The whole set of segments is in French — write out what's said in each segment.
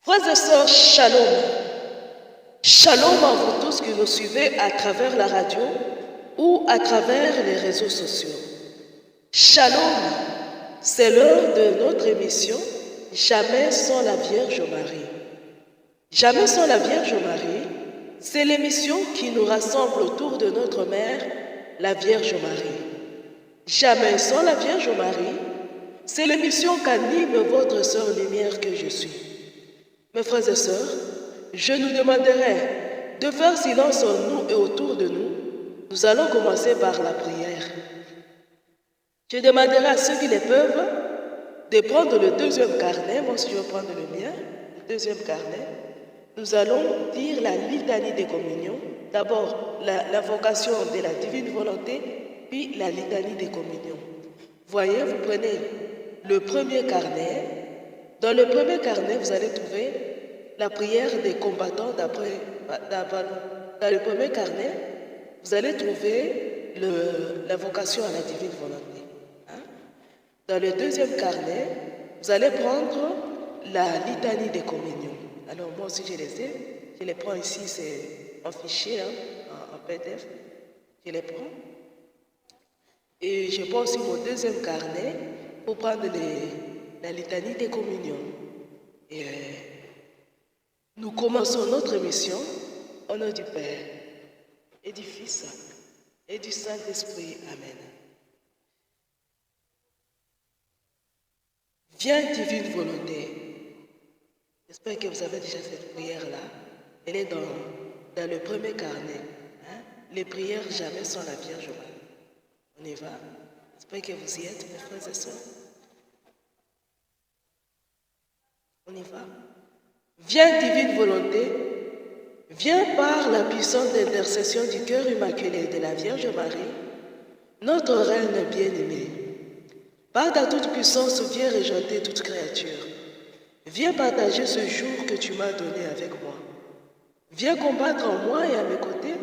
Frères et sœurs, shalom. Shalom à vous tous qui nous suivez à travers la radio ou à travers les réseaux sociaux. Shalom, c'est l'heure de notre émission Jamais sans la Vierge Marie. Jamais sans la Vierge Marie, c'est l'émission qui nous rassemble autour de notre mère, la Vierge Marie. Jamais sans la Vierge Marie, c'est l'émission qu'anime votre sœur lumière que je suis. Mes frères et sœurs, je nous demanderai de faire silence en nous et autour de nous. Nous allons commencer par la prière. Je demanderai à ceux qui le peuvent de prendre le deuxième carnet. Moi aussi je vais prendre le mien, le deuxième carnet. Nous allons dire la litanie des communions. D'abord, l'invocation de la divine volonté, puis la litanie des communions. Voyez, vous prenez le premier carnet. Dans le premier carnet, vous allez trouver la prière des combattants dans le premier carnet, vous allez trouver l'invocation à la divine volonté. Dans le deuxième carnet, vous allez prendre la litanie des communions. Alors moi aussi je les ai, je les prends ici, c'est en fichier, en PDF, je les prends. Et je prends aussi mon deuxième carnet pour prendre la litanie des communions. Et nous commençons notre mission au nom du Père et du Fils et du Saint-Esprit. Amen. Viens, divine volonté. J'espère que vous avez déjà cette prière-là. Elle est dans le premier carnet. Les prières jamais sans la Vierge Marie. On y va. J'espère que vous y êtes, mes frères et sœurs. On y va. Viens, divine volonté, viens par la puissante intercession du cœur immaculé de la Vierge Marie, notre Reine bien-aimée. Par ta toute puissance, viens régenter toute créature. Viens partager ce jour que tu m'as donné avec moi. Viens combattre en moi et à mes côtés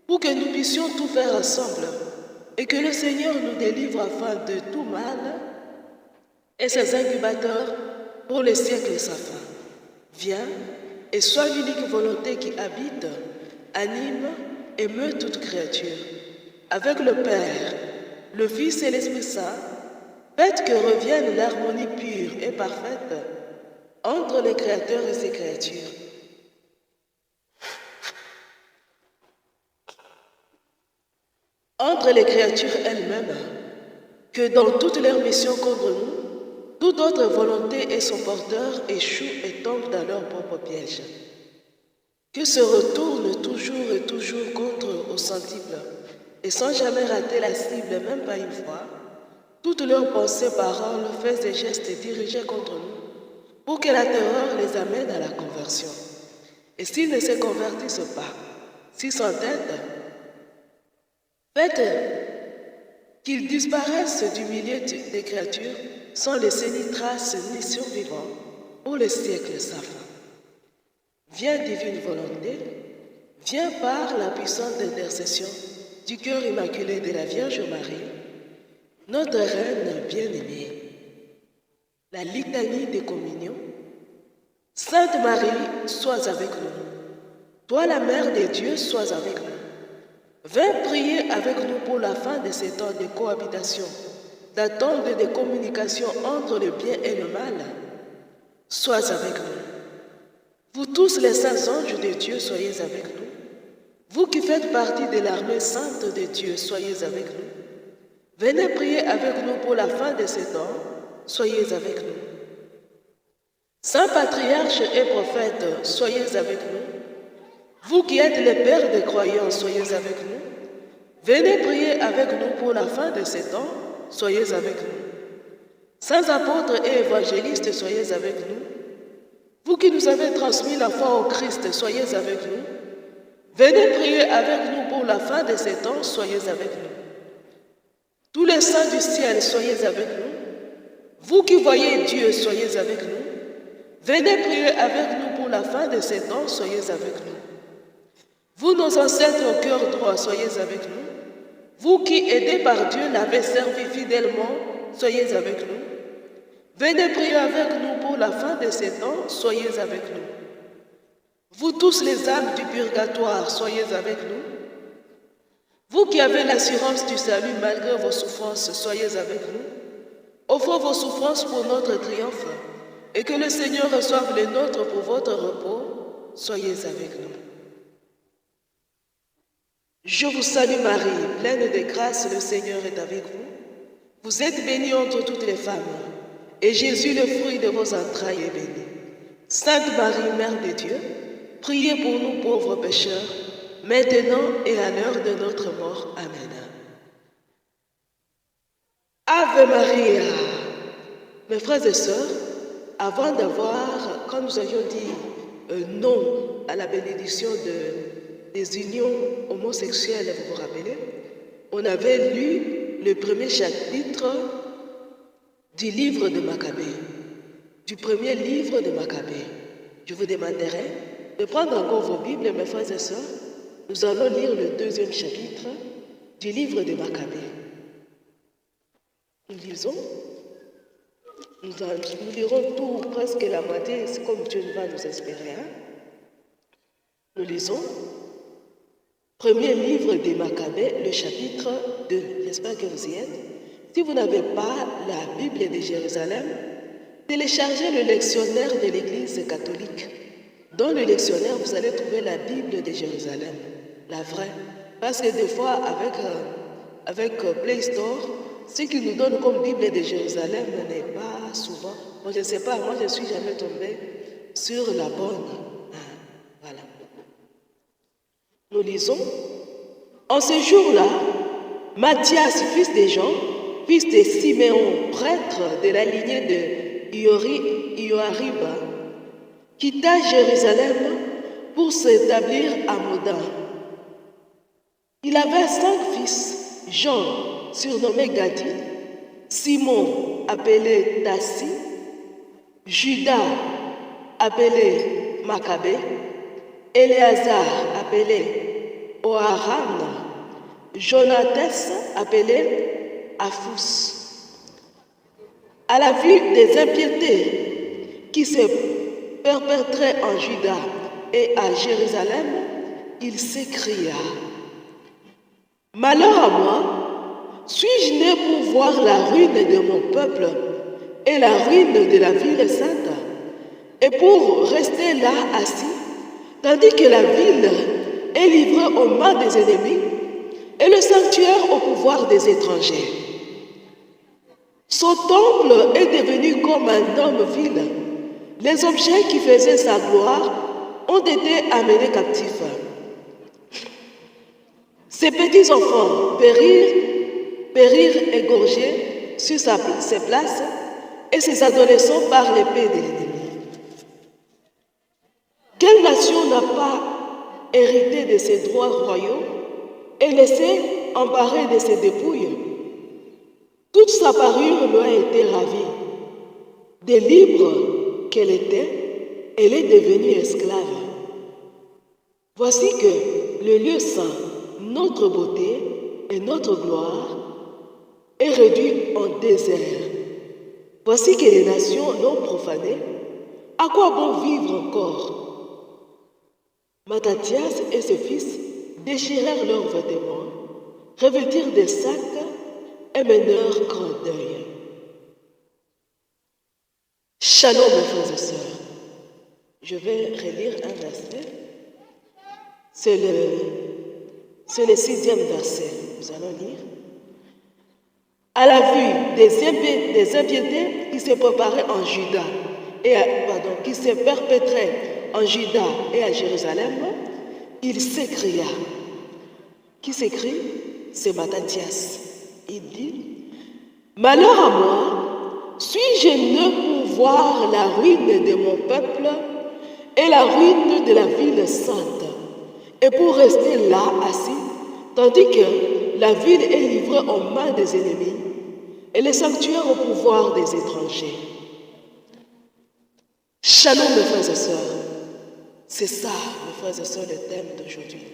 pour que nous puissions tout faire ensemble et que le Seigneur nous délivre afin de tout mal et ses incubateurs pour les siècles sans fin. Viens et sois l'unique volonté qui habite, anime et meut toute créature. Avec le Père, le Fils et l'Esprit Saint, faites que revienne l'harmonie pure et parfaite entre les créateurs et ses créatures. Entre les créatures elles-mêmes, que dans toutes leurs missions contre nous, toute autre volonté et son porteur échouent et tombent dans leur propre piège. Que se retournent toujours et toujours contre au centuple, et sans jamais rater la cible, même pas une fois, toutes leurs pensées, paroles, faits et gestes dirigés contre nous, pour que la terreur les amène à la conversion. Et s'ils ne se convertissent pas, s'ils s'entêtent, faites qu'ils disparaissent du milieu des créatures sans laisser ni trace ni survivant pour les siècles sans fin. Viens, divine volonté, viens par la puissante intercession du cœur immaculé de la Vierge Marie, notre Reine bien-aimée. La litanie des communions. Sainte Marie, sois avec nous. Toi, la Mère de Dieu, sois avec nous. Viens prier avec nous pour la fin de ces temps de cohabitation, d'attente et de communication entre le bien et le mal. Sois avec nous. Vous tous les saints anges de Dieu, soyez avec nous. Vous qui faites partie de l'armée sainte de Dieu, soyez avec nous. Venez prier avec nous pour la fin de ces temps, soyez avec nous. Saints patriarches et prophètes, soyez avec nous. Vous qui êtes les pères des croyants, soyez avec nous. Venez prier avec nous pour la fin de ces temps, soyez avec nous. Saints apôtres et évangélistes, soyez avec nous. Vous qui nous avez transmis la foi au Christ, soyez avec nous. Venez prier avec nous pour la fin de ces temps, soyez avec nous. Tous les saints du ciel, soyez avec nous. Vous qui voyez Dieu, soyez avec nous. Venez prier avec nous pour la fin de ces temps, soyez avec nous. Vous, nos ancêtres au cœur droit, soyez avec nous. Vous qui, aidés par Dieu, l'avez servi fidèlement, soyez avec nous. Venez prier avec nous pour la fin de ces temps, soyez avec nous. Vous tous les âmes du purgatoire, soyez avec nous. Vous qui avez l'assurance du salut malgré vos souffrances, soyez avec nous. Offrez vos souffrances pour notre triomphe et que le Seigneur reçoive les nôtres pour votre repos, soyez avec nous. Je vous salue Marie, pleine de grâce, le Seigneur est avec vous. Vous êtes bénie entre toutes les femmes, et Jésus, le fruit de vos entrailles, est béni. Sainte Marie, Mère de Dieu, priez pour nous pauvres pécheurs, maintenant et à l'heure de notre mort. Amen. Ave Maria. Mes frères et sœurs, avant d'avoir, quand nous avions dit non à la bénédiction des unions homosexuelles, vous vous rappelez, on avait lu le premier chapitre du livre de Maccabée, du premier livre de Maccabée. Je vous demanderai de prendre encore vos Bibles, mes frères et sœurs. Nous allons lire le deuxième chapitre du livre de Maccabée. Nous lisons, nous lirons tout, presque la moitié, c'est comme Dieu va nous espérer. Nous lisons, premier livre de Maccabée, le chapitre 2. J'espère que vous y êtes. Si vous n'avez pas la Bible de Jérusalem, téléchargez le lectionnaire de l'Église catholique. Dans le lectionnaire, vous allez trouver la Bible de Jérusalem, la vraie. Parce que des fois, avec Play Store, ce qui nous donne comme Bible de Jérusalem n'est pas souvent. Moi, je ne sais pas, moi, je ne suis jamais tombée sur la bonne. Voilà. Nous lisons. En ce jour-là, Matthias, fils de Jean, fils de Siméon, prêtre de la lignée de Ioarib, quitta Jérusalem pour s'établir à Modin. Il avait 5 fils, Jean, surnommé Gadi, Simon, appelé Tassi, Judas, appelé Maccabée, Éléazar, appelé Oharan, Jonatas, appelé Aphus. À la vue des impiétés qui se perpétraient en Juda et à Jérusalem, il s'écria: Malheur à moi, suis-je né pour voir la ruine de mon peuple et la ruine de la ville sainte, et pour rester là assis, tandis que la ville est livrée aux mains des ennemis et le sanctuaire au pouvoir des étrangers. Son temple est devenu comme un homme vil. Les objets qui faisaient sa gloire ont été amenés captifs. Ses petits enfants périrent égorgés sur ses places et ses adolescents par l'épée de l'ennemi. Quelle nation n'a pas hérité de ses droits royaux et laissé emparer de ses dépouilles? Toute sa parure lui a été ravie. Des libre qu'elle était, elle est devenue esclave. Voici que le lieu saint, notre beauté et notre gloire, est réduit en désert. Voici que les nations l'ont profané. À quoi bon vivre encore? Matthias et ses fils déchirèrent leurs vêtements, revêtirent des sacs et menèrent grand deuil. Shalom, mes frères et sœurs. Je vais relire un verset. C'est le 6e verset. Nous allons lire. À la vue des impiétés qui se préparaient en Juda qui se perpétraient en Juda et à Jérusalem, il s'écria. Qui s'écrie? C'est Matthias. Il dit: Malheur à moi, suis-je né pour voir la ruine de mon peuple et la ruine de la ville sainte, et pour rester là assis, tandis que la ville est livrée aux mains des ennemis et le sanctuaire au pouvoir des étrangers. Shalom, mes frères et sœurs. C'est ça, mes frères et sœurs, le thème d'aujourd'hui.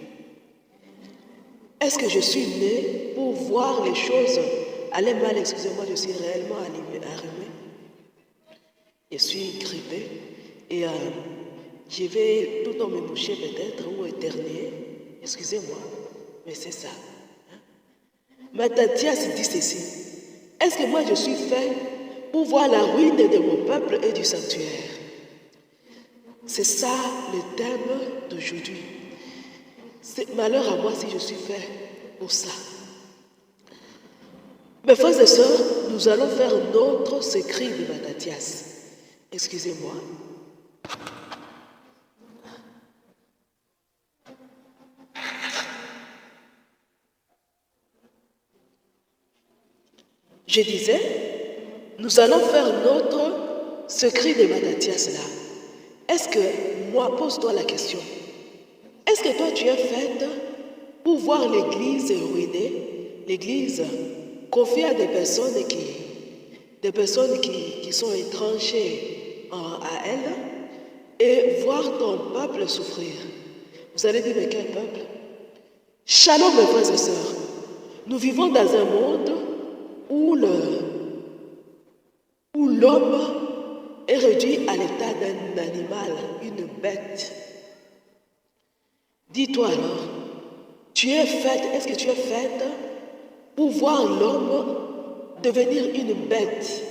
Est-ce que je suis né pour voir les choses aller mal? Excusez-moi, je suis réellement arrimé. Je suis grippée et je vais tout le temps me boucher peut-être ou éternuer. Excusez-moi, mais c'est ça. Mattathias dit ceci. Est-ce que moi je suis fait pour voir la ruine de mon peuple et du sanctuaire? C'est ça le thème d'aujourd'hui. C'est malheur à moi si je suis fait pour ça. Mes frères et sœurs, nous allons faire notre secret de Mattathias. Excusez-moi. Je disais, nous allons faire notre secret de Mattathias là. Est-ce que, moi, pose-toi la question, est-ce que toi tu es faite pour voir l'église ruinée, l'église confiée à des personnes qui sont étrangères à elle et voir ton peuple souffrir? Vous allez dire, mais quel peuple? Shalom mes frères et sœurs, nous vivons dans un monde où l'homme est réduit à l'état d'un animal, une bête. Dis-toi alors, est-ce que tu es faite pour voir l'homme devenir une bête,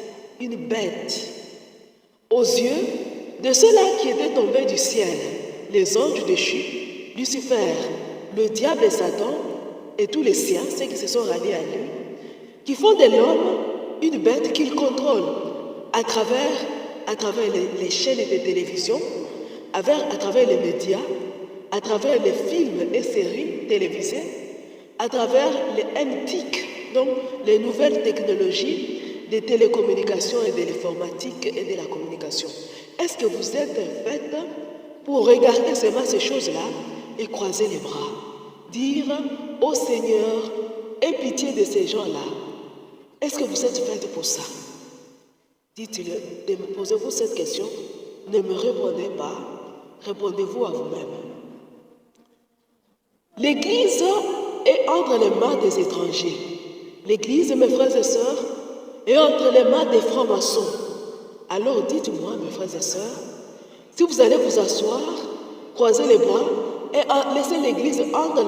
aux yeux de ceux-là qui étaient tombés du ciel, les anges déchus, Lucifer, le diable et Satan, et tous les siens, ceux qui se sont ralliés à lui, qui font de l'homme une bête qu'il contrôle à travers les chaînes de télévision, à travers les médias, à travers les films et séries télévisées, à travers les MTIC, donc les nouvelles technologies des télécommunications et de l'informatique et de la communication. Est-ce que vous êtes faites pour regarder seulement ces choses-là et croiser les bras, dire au Seigneur, aie pitié de ces gens-là? Est-ce que vous êtes faites pour ça? Dites-le, posez-vous cette question, ne me répondez pas, répondez-vous à vous-même. L'Église est entre les mains des étrangers. L'Église, mes frères et sœurs, est entre les mains des francs-maçons. Alors dites-moi, mes frères et sœurs, si vous allez vous asseoir, croiser les bras et laisser l'Église entre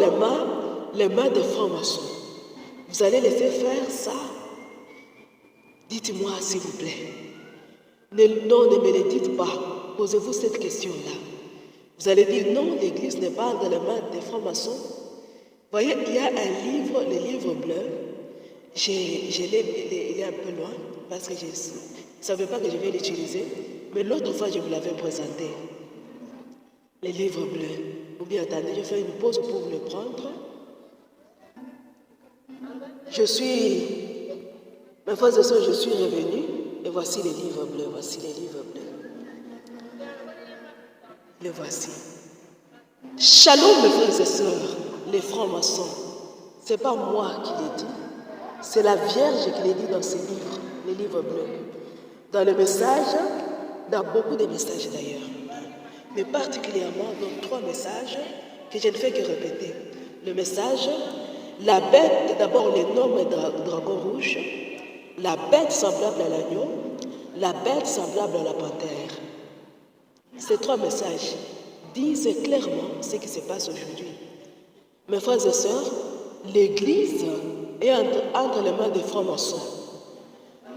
les mains des francs-maçons, vous allez laisser faire ça? Dites-moi, s'il vous plaît. Non, ne me le dites pas. Posez-vous cette question-là. Vous allez dire, non, l'Église n'est pas dans les mains des francs-maçons. Vous voyez, il y a un livre, le livre bleu. Il est un peu loin, parce que je ne savais pas que je vais l'utiliser. Mais l'autre fois, je vous l'avais présenté. Le livre bleu. Ou bien, attendez, je fais une pause pour le prendre. Mes frères et sœurs, je suis revenue et voici les livres bleus, voici les livres bleus. Les voici. Shalom, mes frères et sœurs, les francs-maçons. Ce n'est pas moi qui l'ai dit, c'est la Vierge qui l'a dit dans ces livres, les livres bleus. Dans le message, dans beaucoup de messages d'ailleurs, mais particulièrement dans 3 messages que je ne fais que répéter. Le message, la bête, d'abord les noms dragon rouge, la bête semblable à l'agneau, la bête semblable à la panthère. Ces 3 messages disent clairement ce qui se passe aujourd'hui. Mes frères et sœurs, l'Église est entre les mains des francs-maçons.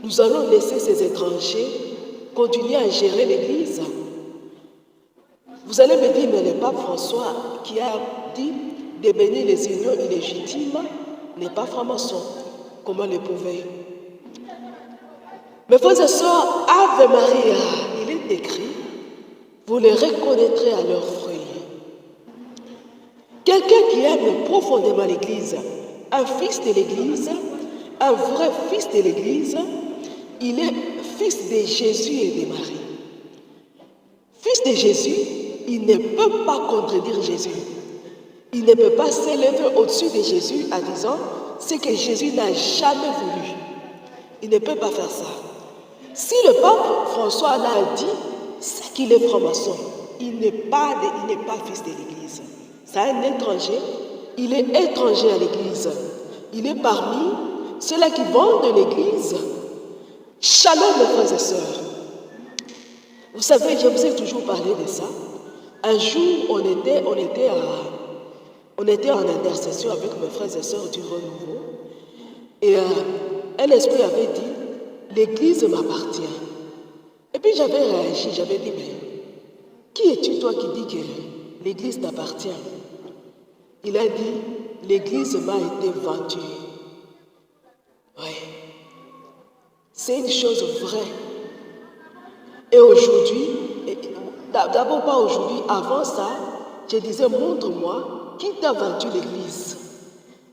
Nous allons laisser ces étrangers continuer à gérer l'Église. Vous allez me dire, mais le pape François qui a dit de bénir les unions illégitimes n'est pas franc-maçon. Comment le pouvez? Mes frères et sœurs, Ave Maria, il est écrit, vous les reconnaîtrez à leurs fruits. Quelqu'un qui aime profondément l'Église, un fils de l'Église, un vrai fils de l'Église, il est fils de Jésus et de Marie. Fils de Jésus, il ne peut pas contredire Jésus. Il ne peut pas s'élever au-dessus de Jésus en disant ce que Jésus n'a jamais voulu. Il ne peut pas faire ça. Si le pape François l'a dit, c'est qu'il est franc-maçon. Il n'est pas fils de l'Église. C'est un étranger. Il est étranger à l'Église. Il est parmi ceux-là qui vendent de l'Église. Shalom, mes frères et sœurs. Vous savez, je vous ai toujours parlé de ça. Un jour, on était en intercession avec mes frères et sœurs du renouveau. Et un esprit avait dit, l'Église m'appartient. Et puis j'avais réagi, j'avais dit, mais qui es-tu toi qui dis que l'Église t'appartient? Il a dit, l'Église m'a été vendue. Oui, c'est une chose vraie. Et aujourd'hui, d'abord pas aujourd'hui, avant ça, je disais, montre-moi qui t'a vendu l'Église.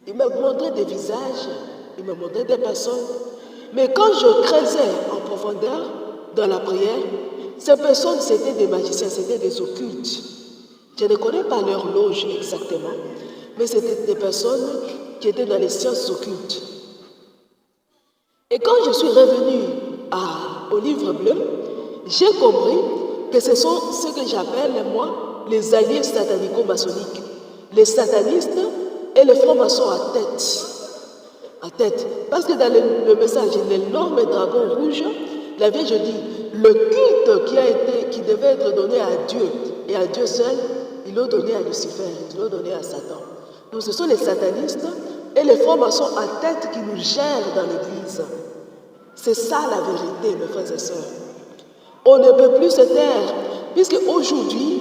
Il me montrait des visages, il me montrait des personnes. Mais quand je creusais en profondeur dans la prière, ces personnes, c'était des magiciens, c'était des occultes. Je ne connais pas leur loge exactement, mais c'était des personnes qui étaient dans les sciences occultes. Et quand je suis revenue au livre bleu, j'ai compris que ce sont ce que j'appelle, moi, les alliés satanico-maçonniques. Les satanistes et les francs-maçons à tête. À tête. Parce que dans le message, l'énorme dragon rouge, la Vierge dit, le culte qui devait être donné à Dieu et à Dieu seul, ils l'ont donné à Lucifer, ils l'ont donné à Satan. Donc ce sont les satanistes et les francs-maçons à tête qui nous gèrent dans l'Église. C'est ça la vérité, mes frères et sœurs. On ne peut plus se taire, puisque aujourd'hui,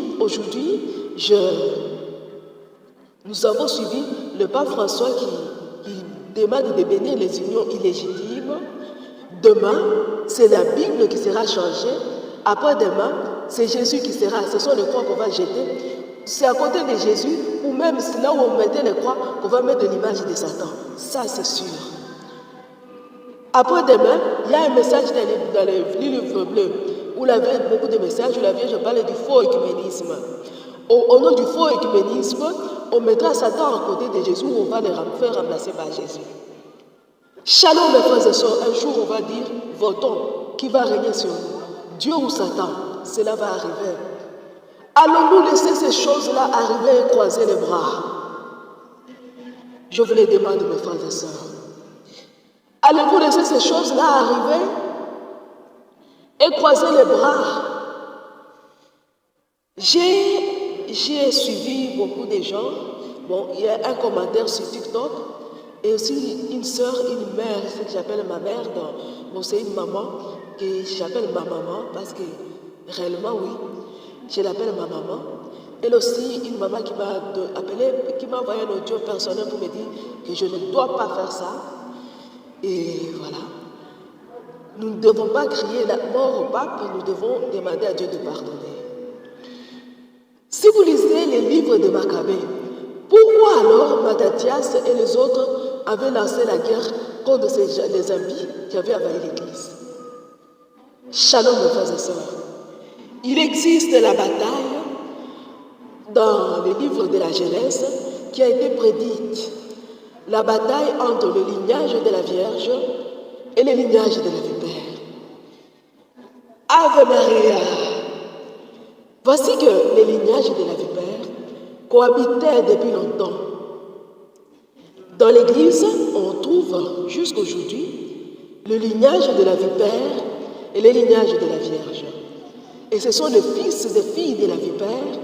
nous avons suivi le pape François qui demande de bénir les unions illégitimes. Demain, c'est la Bible qui sera changée. Après-demain, c'est Jésus qui sera. Ce sont les croix qu'on va jeter. C'est à côté de Jésus, ou même là où on mettait les croix, qu'on va mettre l'image de Satan. Ça, c'est sûr. Après-demain, il y a un message dans le livre bleu, où il y avait beaucoup de messages, où la Vierge parlait du faux écuménisme. Au nom du faux écuménisme, on mettra Satan à côté de Jésus, où on va le faire remplacer par Jésus. Shalom, mes frères et sœurs, un jour on va dire, votons, qui va régner sur nous, Dieu ou Satan? Cela va arriver. Allons-nous laisser ces choses-là arriver et croiser les bras? Je vous les demande, mes frères et sœurs. Allez-vous laisser ces choses-là arriver et croiser les bras? J'ai suivi beaucoup de gens. Bon, il y a un commentaire sur TikTok et aussi une soeur, une mère, ce que j'appelle ma mère. Bon, c'est une maman que j'appelle ma maman parce que réellement, oui, je l'appelle ma maman. Elle aussi, une maman qui m'a appelé, qui m'a envoyé un audio personnel pour me dire que je ne dois pas faire ça. Et voilà. Nous ne devons pas crier la mort au pape, nous devons demander à Dieu de pardonner. Si vous lisez les livres de Maccabée, pourquoi alors Mattathias et les autres avaient lancé la guerre contre les impies qui avaient envahi l'Église? Shalom, mes frères et sœurs. Il existe la bataille dans le livre de la Genèse qui a été prédite. La bataille entre le lignage de la Vierge et le lignage de la vipère. Ave Maria. Voici que les lignages de la vipère cohabitaient depuis longtemps. Dans l'Église, on trouve jusqu'aujourd'hui le lignage de la vipère et le lignage de la Vierge. Et ce sont les fils et filles de la vipère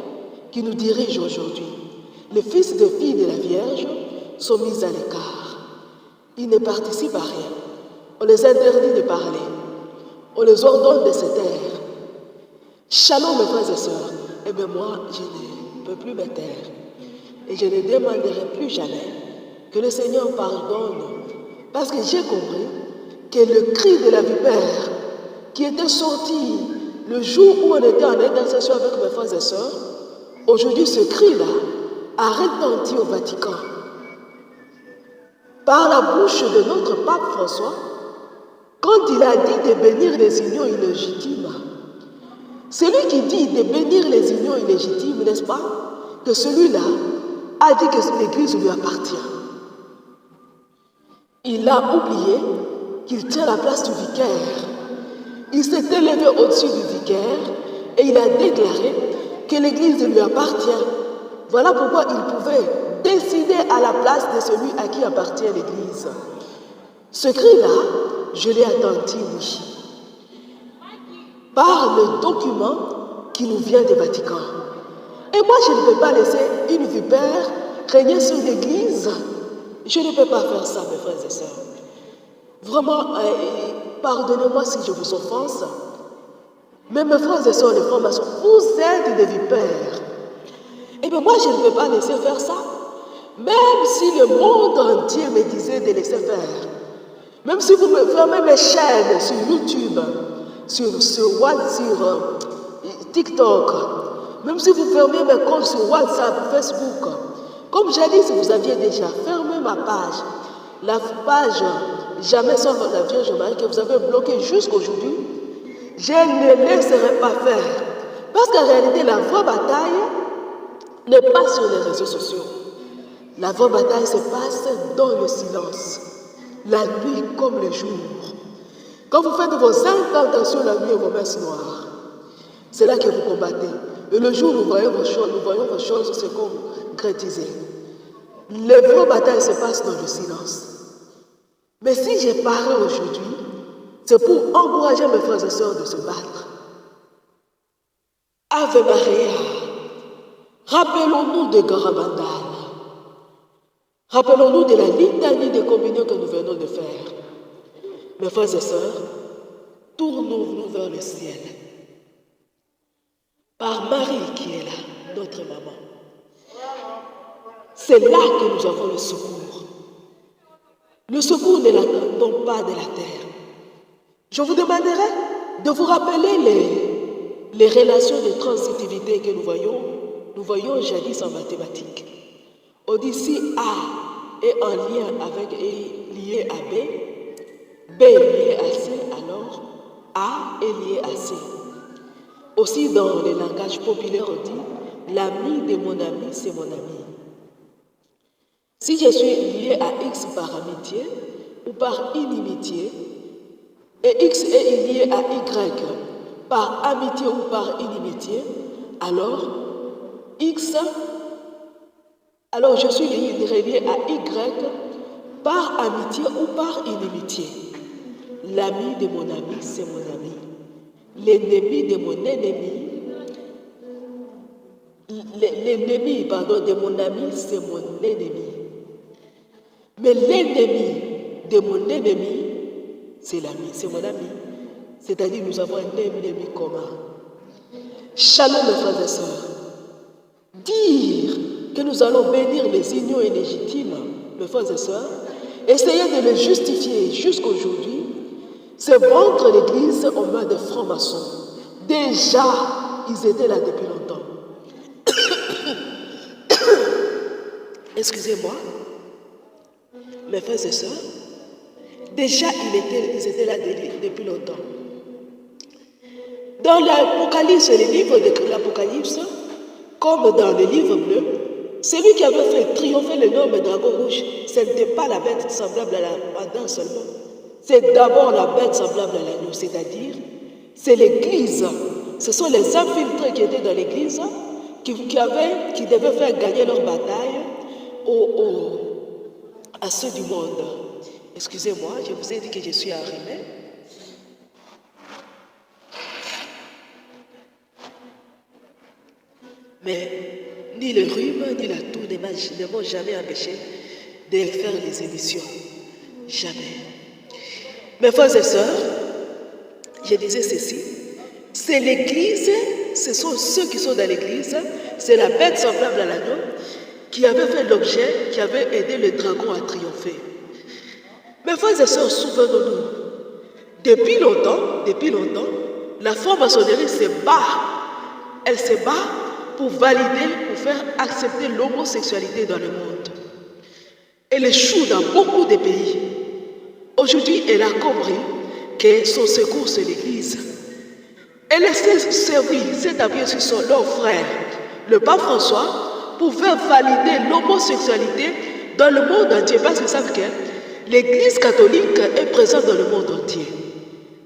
qui nous dirigent aujourd'hui. Les fils et filles de la Vierge sont mis à l'écart. Ils ne participent à rien. On les interdit de parler. On les ordonne de se taire. Shalom, mes frères et sœurs. Eh bien moi, je ne peux plus me taire. Et je ne demanderai plus jamais que le Seigneur pardonne. Parce que j'ai compris que le cri de la vipère qui était sorti le jour où on était en intercession avec mes frères et sœurs, aujourd'hui ce cri-là a retenti au Vatican. Par la bouche de notre pape François, quand il a dit de bénir les unions illégitimes. Celui qui dit de bénir les unions illégitimes, n'est-ce pas, que celui-là a dit que l'Église lui appartient. Il a oublié qu'il tient la place du vicaire. Il s'est élevé au-dessus du vicaire et il a déclaré que l'Église lui appartient. Voilà pourquoi il pouvait décider à la place de celui à qui appartient l'Église. Ce cri-là, je l'ai attendu, oui. par le document qui nous vient du Vatican. Et moi, je ne peux pas laisser une vipère régner sur l'Église. Je ne peux pas faire ça, mes frères et sœurs. Vraiment, pardonnez-moi si je vous offense, mais mes frères et sœurs, les francs-maçons, vous êtes des vipères. Et bien moi, je ne peux pas laisser faire ça. Même si le monde entier me disait de laisser faire. Même si vous me fermez mes chaînes sur YouTube, sur TikTok, même si vous fermez mes comptes sur WhatsApp, Facebook, comme jadis vous aviez déjà fermé ma page, la page Jamais sans la Vierge Marie que vous avez bloquée jusqu'aujourd'hui, je ne laisserai pas faire. Parce qu'en réalité, la vraie bataille n'est pas sur les réseaux sociaux. La vraie bataille se passe dans le silence, la nuit comme le jour. Quand vous faites vos incantations la nuit et vos messes noires, c'est là que vous combattez. Et le jour où nous voyons vos choses se concrétiser. Les vraies batailles se passent dans le silence. Mais si je parle aujourd'hui, c'est pour encourager mes frères et sœurs de se battre. Ave Maria, rappelons-nous de Garabandal. Rappelons-nous de la litanie de communion que nous venons de faire. Mes frères et sœurs, tournons-nous vers le ciel. Par Marie qui est là, notre maman. C'est là que nous avons le secours. Le secours ne l'attendons pas de la terre. Je vous demanderai de vous rappeler les relations de transitivité que nous voyons jadis en mathématiques. On dit si A est en lien avec est lié à B, B est lié à C, alors A est lié à C. Aussi dans le langage populaire, on dit l'ami de mon ami, c'est mon ami. Si je suis lié à X par amitié ou par inimitié, et X est lié à Y par amitié ou par inimitié, alors je suis relié à Y par amitié ou par inimitié. L'ami de mon ami, c'est mon ami. L'ennemi de mon ennemi, de mon ami, c'est mon ennemi. Mais l'ennemi de mon ennemi, c'est l'ami, c'est mon ami. C'est-à-dire nous avons un ennemi commun. Shalom mes frères et sœurs. Dire que nous allons bénir les unions illégitimes, mes frères et sœurs, essayer de les justifier jusqu'aujourd'hui, c'est vendre l'Église aux mains des francs-maçons. Déjà, ils étaient là depuis longtemps. Excusez-moi, mes frères et sœurs, déjà ils étaient là depuis longtemps. Dans l'Apocalypse, les livres de l'Apocalypse, comme dans le livre bleu, celui qui avait fait triompher l'énorme dragon rouge, ce n'était pas la bête semblable à l'Adam seulement. C'est d'abord la bête semblable à l'agneau, c'est-à-dire, c'est l'Église. Ce sont les infiltrés qui étaient dans l'Église qui devaient faire gagner leur bataille à ceux du monde. Excusez-moi, je vous ai dit que je suis arrimée. Mais ni le rhume, ni la toux ne m'ont jamais empêché de faire les émissions. Jamais. Mes frères et sœurs, je disais ceci, c'est l'Église, ce sont ceux qui sont dans l'Église, c'est la bête semblable à l'agneau qui avait fait l'objet, qui avait aidé le dragon à triompher. Mes frères et sœurs, souvenons-nous, depuis longtemps, la franc-maçonnerie se bat. Elle se bat pour valider, pour faire accepter l'homosexualité dans le monde. Elle échoue dans beaucoup de pays. Aujourd'hui, elle a compris que son secours, c'est l'Église. Elle s'est appuyée sur leur frère, le pape François, pour faire valider l'homosexualité dans le monde entier. Parce qu'ils savent que l'Église catholique est présente dans le monde entier.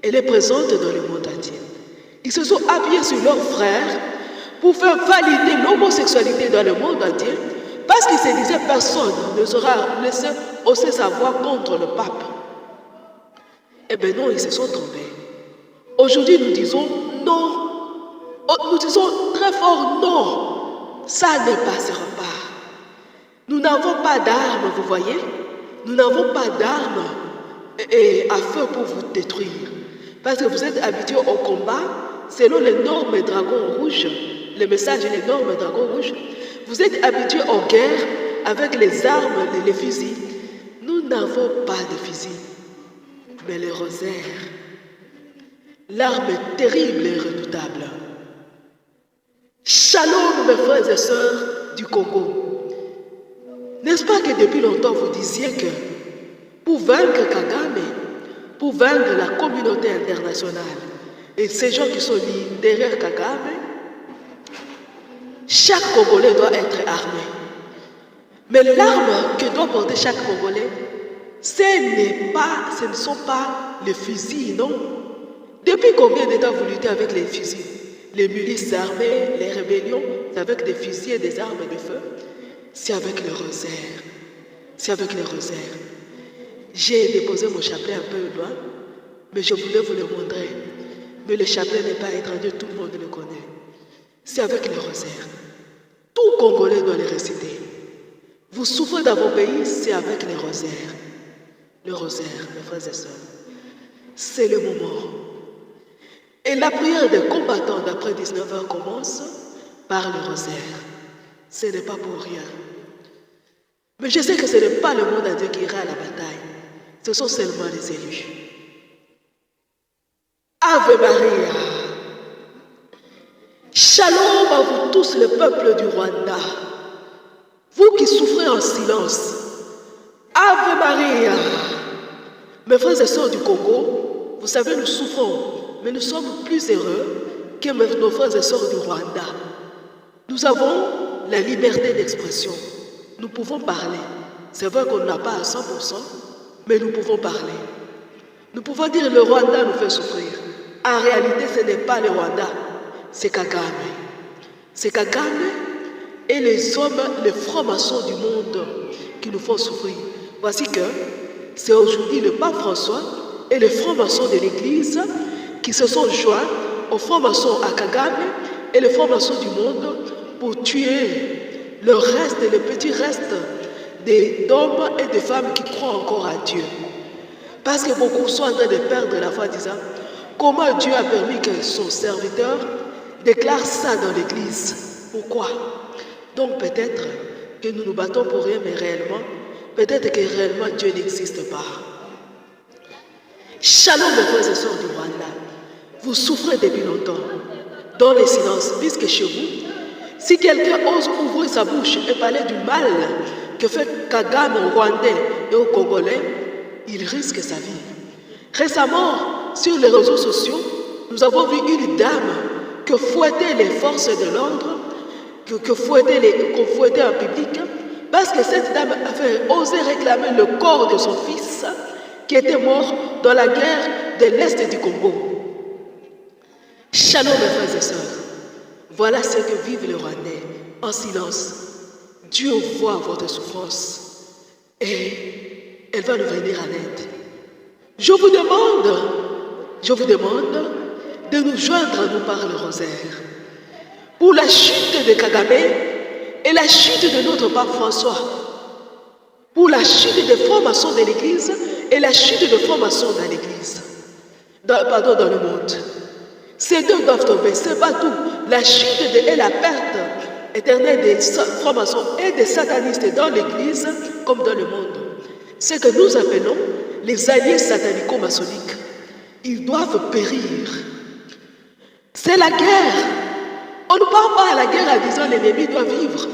Elle est présente dans le monde entier. Ils se sont appuyés sur leurs frères pour faire valider l'homosexualité dans le monde entier, parce qu'ils se disaient personne ne sera laissé hausser sa voix contre le pape. Eh bien non, ils se sont trompés. Aujourd'hui, nous disons Oh, nous disons très fort non, ça ne passera pas. Nous n'avons pas d'armes, vous voyez? Nous n'avons pas d'armes à feu pour vous détruire. Parce que vous êtes habitués au combat selon les normes dragons rouges, les messages et les normes dragons rouges. Vous êtes habitués aux guerres avec les armes, les fusils. Nous n'avons pas de fusils, mais les rosaires. L'arme terrible et redoutable. Shalom, mes frères et sœurs du Congo. N'est-ce pas que depuis longtemps vous disiez que pour vaincre Kagame, pour vaincre la communauté internationale et ces gens qui sont derrière Kagame, chaque Congolais doit être armé. Mais l'arme que doit porter chaque Congolais, ce ne sont pas les fusils, non. Depuis combien de temps vous luttez avec les fusils? Les milices armées, les rébellions, c'est avec des fusils et des armes de feu. C'est avec le rosaire. C'est avec le rosaire. J'ai déposé mon chapelet un peu loin, mais je voulais vous le montrer. Mais le chapelet n'est pas étranger, tout le monde le connaît. C'est avec le rosaire. Tout Congolais doit le réciter. Vous souffrez dans vos pays, c'est avec le rosaire. Le rosaire, mes frères et sœurs. C'est le moment. Et la prière des combattants d'après 19h commence par le rosaire. Ce n'est pas pour rien. Mais je sais que ce n'est pas le monde entier qui ira à la bataille. Ce sont seulement les élus. Ave Maria. Shalom à vous tous, le peuple du Rwanda. Vous qui souffrez en silence. Ave Maria. Mes frères et sœurs du Congo, vous savez, nous souffrons, mais nous sommes plus heureux que nos frères et sœurs du Rwanda. Nous avons la liberté d'expression. Nous pouvons parler. C'est vrai qu'on n'a pas à 100%, mais nous pouvons parler. Nous pouvons dire le Rwanda nous fait souffrir. En réalité, ce n'est pas le Rwanda, c'est Kagame. C'est Kagame et les hommes, les francs-maçons du monde qui nous font souffrir. Voici que c'est aujourd'hui le pape François et les francs-maçons de l'Église qui se sont joints aux francs-maçons à Kagame et les francs-maçons du monde pour tuer le reste, les petits restes d'hommes et de femmes qui croient encore à Dieu. Parce que beaucoup sont en train de perdre la foi, disant comment Dieu a permis que son serviteur déclare ça dans l'Église. Pourquoi? Donc peut-être que nous nous battons pour rien, mais réellement, peut-être que réellement Dieu n'existe pas. Shalom, mes frères et sœurs du Rwanda. Vous souffrez depuis longtemps, dans le silence, puisque chez vous, si quelqu'un ose ouvrir sa bouche et parler du mal que fait Kagame aux Rwandais et aux Congolais, il risque sa vie. Récemment, sur les réseaux sociaux, nous avons vu une dame que fouettait les forces de l'ordre, qu'on fouettait en public, parce que cette dame avait osé réclamer le corps de son fils qui était mort dans la guerre de l'Est du Congo. Shalom, mes frères et sœurs. Voilà ce que vivent les Rwandais en silence. Dieu voit votre souffrance et elle va nous venir à l'aide. Je vous demande de nous joindre à nous par le rosaire pour la chute de Kagame et la chute de notre pape François, pour la chute des francs-maçons de l'Église et la chute des francs-maçons dans l'Église, dans le monde. Ces deux doivent tomber, c'est pas tout. La chute et la perte éternelle des francs-maçons et des satanistes dans l'Église comme dans le monde. Ce que nous appelons les alliés satanico-maçonniques. Ils doivent périr. C'est la guerre. On ne parle pas à la guerre en disant l'ennemi doit vivre.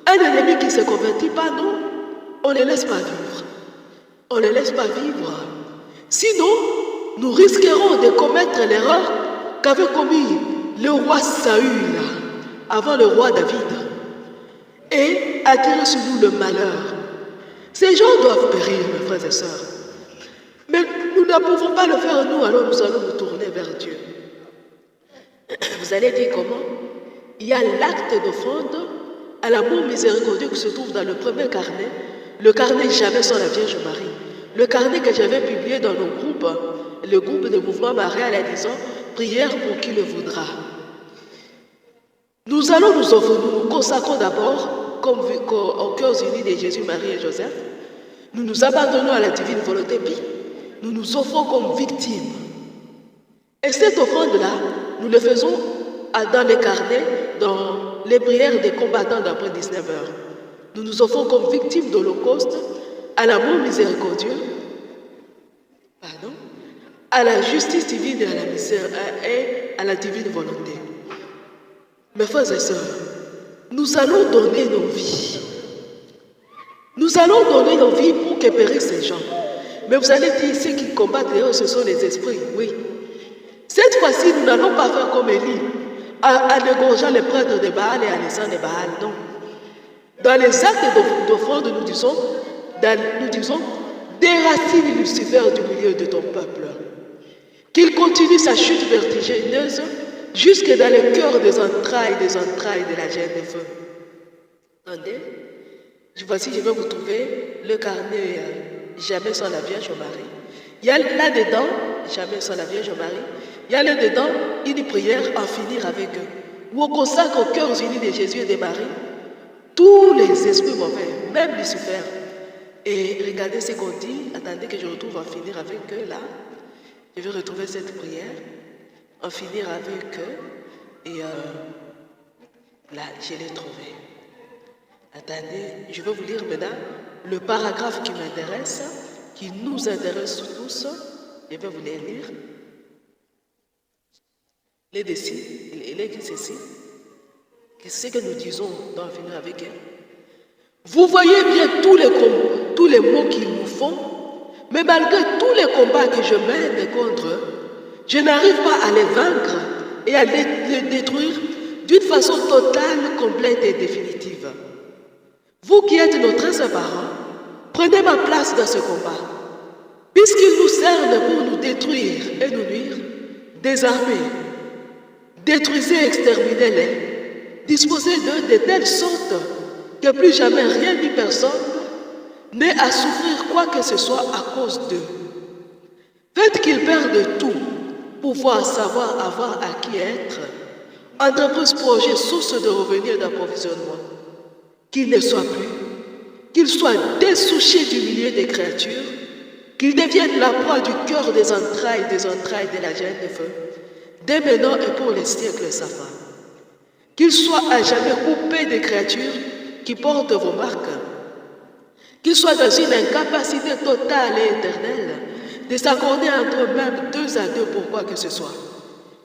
Un ennemi qui ne se convertit pas, non. On ne laisse pas vivre. On ne laisse pas vivre. Sinon, nous risquerons de commettre l'erreur qu'avait commis le roi Saül avant le roi David et attirer sur nous le malheur. Ces gens doivent périr, mes frères et sœurs. Mais nous ne pouvons pas le faire nous, alors nous allons nous tourner vers Dieu. Vous allez dire comment? Il y a l'acte d'offrande à l'amour miséricordieux qui se trouve dans le premier carnet, le carnet Jamais sans la Vierge Marie. Le carnet que j'avais publié dans nos groupes, le groupe de mouvement marial en disant « Prière pour qui le voudra ». Nous allons nous offrir, nous nous consacrons d'abord aux cœurs unis de Jésus, Marie et Joseph. Nous nous abandonnons à la divine volonté, puis nous nous offrons comme victimes. Et cette offrande-là, nous le faisons dans les carnets, dans les prières des combattants d'après 19 heures. Nous nous offrons comme victimes d'Holocauste à l'amour miséricordieux, à la justice divine et à la divine volonté. Mes frères et sœurs, nous allons donner nos vies. Nous allons donner nos vies pour que périssent ces gens. Mais vous allez dire, ceux qui combattent les ce sont les esprits. Oui. Cette fois-ci, nous n'allons pas faire comme Élie, en égorgeant les prêtres de Baal et en laissant les Baal. Non. Dans les actes d'offrande, nous disons, déracine Lucifer du milieu de ton peuple. Qu'il continue sa chute vertigineuse jusque dans le cœur des entrailles de la gêne de feu. Attendez, voici, je vais vous trouver le carnet Jamais sans la Vierge Marie. Il y a là-dedans, Jamais sans la Vierge Marie, il y a là-dedans une prière en finir avec eux, où on consacre aux cœurs unis de Jésus et de Marie tous les esprits mauvais, même Lucifer. Et regardez ce qu'on dit, attendez que je retrouve en finir avec eux là. Je vais retrouver cette prière, en finir avec eux, et là, je l'ai trouvé. Attendez, je vais vous lire maintenant le paragraphe qui m'intéresse, qui nous intéresse tous. Je vais vous les lire. Les décis, il est écrit ceci. Qu'est-ce que nous disons dans finir avec eux? Vous voyez bien tous les maux qu'ils nous font, mais malgré tous les combats que je mène contre eux, je n'arrive pas à les vaincre et à les détruire d'une façon totale, complète et définitive. Vous qui êtes nos très parents, prenez ma place dans ce combat. Puisqu'ils nous servent pour nous détruire et nous nuire, désarmez, détruisez et exterminez-les, disposez d'eux de telle sorte que plus jamais rien ni personne n'ait à souffrir quoi que ce soit à cause d'eux. Faites qu'ils perdent tout, pouvoir, savoir, avoir à qui être, entreprise, projet, source de revenus et d'approvisionnement. Qu'ils ne soient plus, qu'ils soient dessouchés du milieu des créatures, qu'ils deviennent la proie du cœur des entrailles de la gêne de feu, dès maintenant et pour les siècles sans fin. Qu'ils soient à jamais coupés des créatures qui portent vos marques, qu'ils soient dans une incapacité totale et éternelle de s'accorder entre eux-mêmes deux à deux pour quoi que ce soit.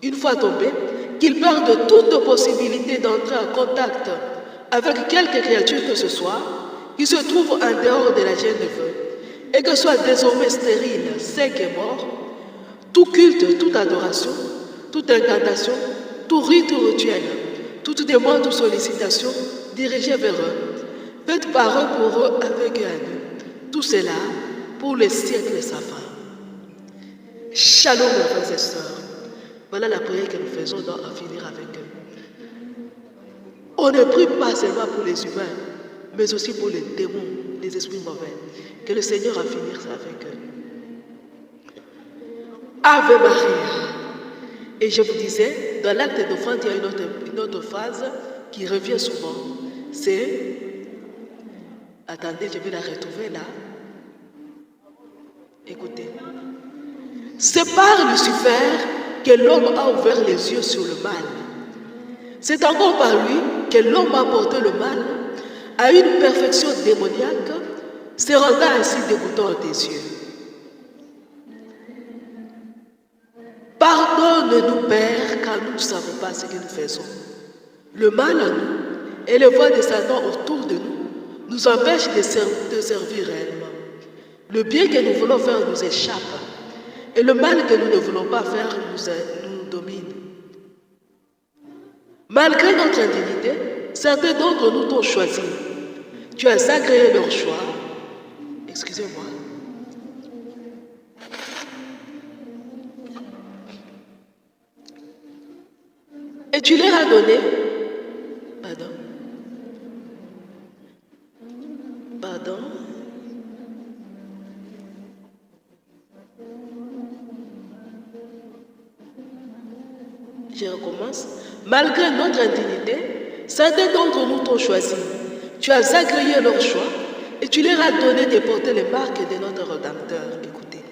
Une fois tombés, qu'ils perdent toute possibilité d'entrer en contact avec quelque créature que ce soit qui se trouve en dehors de la gêne de feu et que soit désormais stérile, sec et mort, tout culte, toute adoration, toute incantation, tout rite ou rituel, toute demande ou sollicitation dirigée vers eux, faites par eux pour eux avec eux à nous. Tout cela pour les siècles sans fin. Shalom, mes frères et sœurs. Voilà la prière que nous faisons dans à finir avec eux. On ne prie pas seulement pour les humains, mais aussi pour les démons, les esprits mauvais. Que le Seigneur a fini ça avec eux. Ave Maria. Et je vous disais, dans l'acte d'offrande, il y a une autre phrase qui revient souvent. C'est, attendez, je vais la retrouver là. Écoutez. C'est par Lucifer que l'homme a ouvert les yeux sur le mal. C'est encore par lui que l'homme a porté le mal à une perfection démoniaque, se rendant ainsi dégoûtant à tes yeux. Pardonne-nous, Père, car nous ne savons pas ce que nous faisons. Le mal en nous et les voix de Satan autour de nous empêchent de servir réellement. Le bien que nous voulons faire nous échappe et le mal que nous ne voulons pas faire nous domine. Malgré notre indignité, certains d'entre nous t'ont choisi. Tu as agréé leur choix. Excusez-moi. Et tu leur as donné. Pardon. Pardon. Je recommence. Malgré notre indignité, certains d'entre nous t'ont choisi. Tu as agréé leur choix et tu leur as donné de porter les marques de notre Rédempteur. Écoutez.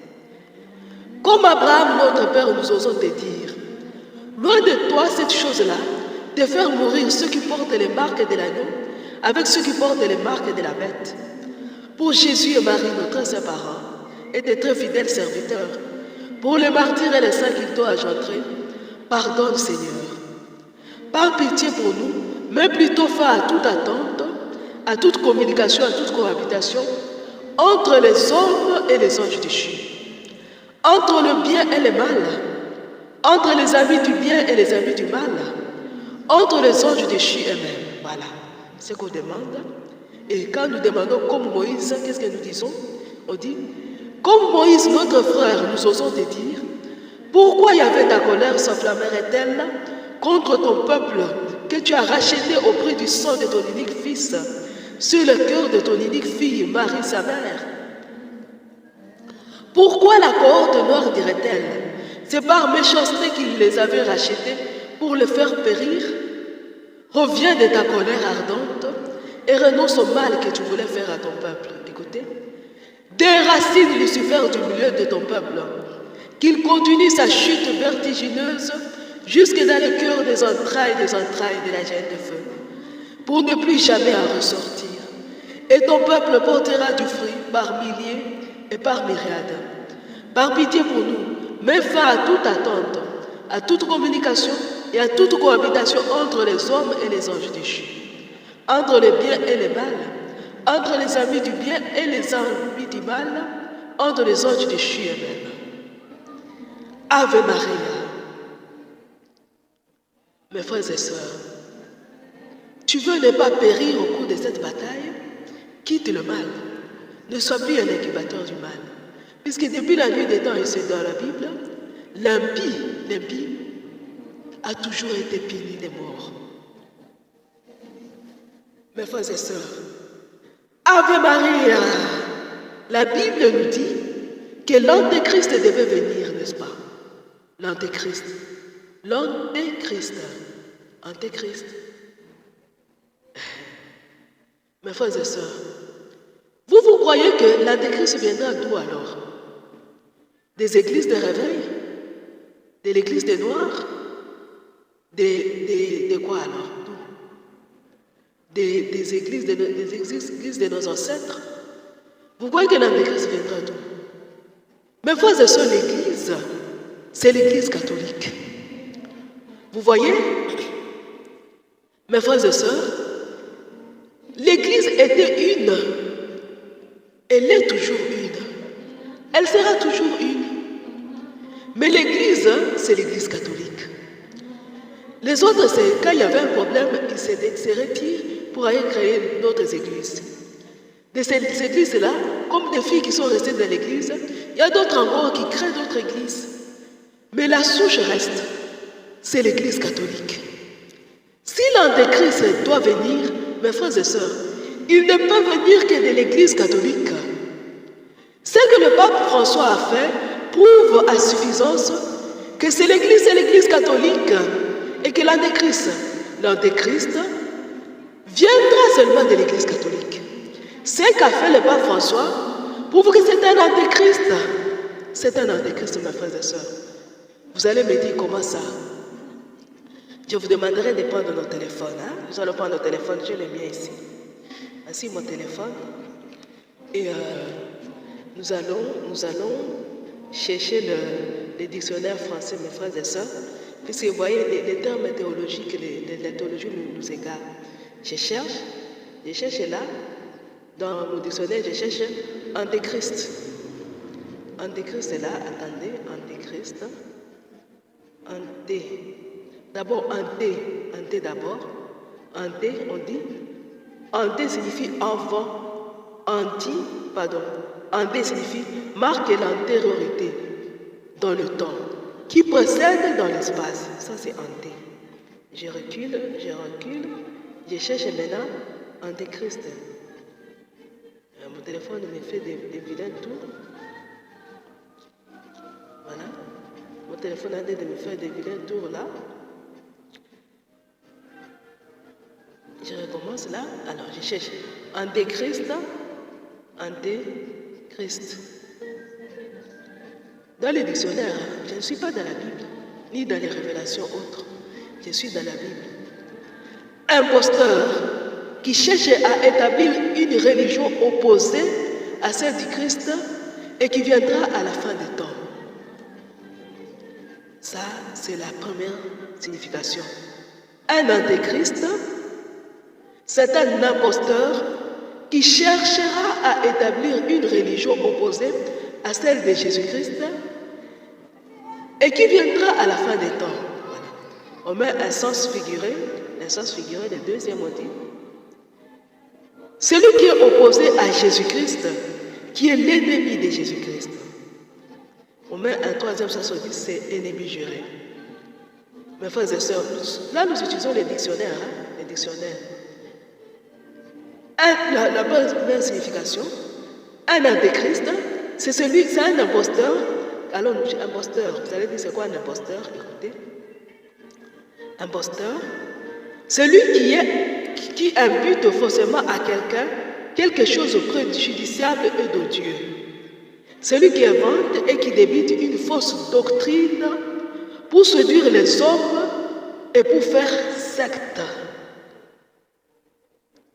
Comme Abraham, notre Père, nous osons te dire, loin de toi cette chose-là, de faire mourir ceux qui portent les marques de l'agneau avec ceux qui portent les marques de la bête. Pour Jésus et Marie, nos très saints parents, et tes très fidèles serviteurs, pour les martyrs et les saints qu'ils t'ont engendrés, pardonne Seigneur. Par pitié pour nous, mais plutôt fin à toute attente, à toute communication, à toute cohabitation, entre les hommes et les anges déchus, entre le bien et le mal, entre les amis du bien et les amis du mal, entre les anges déchus eux-mêmes. Voilà ce qu'on demande. Et quand nous demandons comme Moïse, qu'est-ce que nous disons? On dit, comme Moïse, notre frère, nous osons te dire, pourquoi Yahvé ta colère s'enflammerait-elle contre ton peuple que tu as racheté au prix du sang de ton unique fils, sur le cœur de ton unique fille, Marie, sa mère? Pourquoi la cohorte noire dirait-elle? C'est par méchanceté qu'il les avait rachetés pour les faire périr? Reviens de ta colère ardente et renonce au mal que tu voulais faire à ton peuple. Écoutez, déracine Lucifer du milieu de ton peuple, qu'il continue sa chute vertigineuse jusque dans le cœur des entrailles de la gêne de feu, pour ne plus jamais en ressortir. Et ton peuple portera du fruit par milliers et par myriades. Par pitié pour nous, mets fin à toute attente, à toute communication et à toute cohabitation entre les hommes et les anges déchus, entre le bien et le mal, entre les amis du bien et les amis du mal, entre les anges déchus eux-mêmes. Ave Maria. Mes frères et sœurs, tu veux ne pas périr au cours de cette bataille? Quitte le mal. Ne sois plus un incubateur du mal. Puisque depuis la nuit des temps, et c'est dans la Bible, l'impie a toujours été puni des morts. Mes frères et sœurs, Ave Maria, la Bible nous dit que l'Antéchrist devait venir, n'est-ce pas? L'Antéchrist. Antéchrist. Mes frères et sœurs, vous croyez que l'Antéchrist viendra d'où alors? Des églises de réveil? De l'église des Noirs? De quoi alors? Des églises de nos ancêtres? Vous croyez que l'Antéchrist viendra d'où? Mes frères et sœurs, l'église, c'est l'église catholique. Vous voyez, mes frères et sœurs, l'église était une. Elle est toujours une. Elle sera toujours une. Mais l'église, c'est l'église catholique. Les autres, c'est quand il y avait un problème, ils se retirent pour aller créer d'autres églises. De ces églises-là, comme des filles qui sont restées dans l'église, il y a d'autres encore qui créent d'autres églises. Mais la souche reste, c'est l'église catholique. Si l'Antéchrist doit venir, mes frères et sœurs, il ne peut venir que de l'église catholique. Ce que le pape François a fait prouve à suffisance que c'est l'église catholique et que l'Antéchrist viendra seulement de l'église catholique. Ce qu'a fait le pape François prouve que c'est un antéchrist. C'est un antéchrist, mes frères et sœurs. Vous allez me dire comment ça? Je vous demanderai de prendre nos téléphones. Nous allons prendre nos téléphones, j'ai le mien ici. Voici mon téléphone. Et nous allons chercher le dictionnaire français, mes frères et sœurs. Puisque vous voyez, les termes théologiques, la théologie nous égarent. Je cherche là, dans mon dictionnaire, je cherche antéchrist. Antéchrist est là, attendez, antéchrist. D'abord, anté d'abord. Anté, on dit. Anté signifie avant. Anté signifie marque l'antériorité dans le temps, qui précède dans l'espace. Ça, c'est anté. Je recule. Je cherche maintenant antéchrist. Mon téléphone me fait des vilains tours. Voilà. Mon téléphone a de me faire des vilains tours là. cela, alors je cherche Antéchrist, Antéchrist. Dans les dictionnaires, je ne suis pas dans la Bible, ni dans les révélations autres. Je suis dans la Bible. Imposteur qui cherche à établir une religion opposée à celle du Christ et qui viendra à la fin des temps. Ça, c'est la première signification. Un antéchrist, c'est un imposteur qui cherchera à établir une religion opposée à celle de Jésus-Christ et qui viendra à la fin des temps. Voilà. On met un sens figuré, le deuxième on dit. Celui qui est opposé à Jésus-Christ, qui est l'ennemi de Jésus-Christ. On met un troisième sens, on dit c'est ennemi juré. Mes frères et sœurs, là nous utilisons les dictionnaires. Les dictionnaires. La première signification, un antéchrist, c'est un imposteur. Alors, imposteur, vous allez dire c'est quoi un imposteur? Écoutez. Imposteur, celui qui impute faussement à quelqu'un quelque chose de préjudiciable et d'odieux. Celui qui invente et qui débite une fausse doctrine pour séduire les hommes et pour faire secte.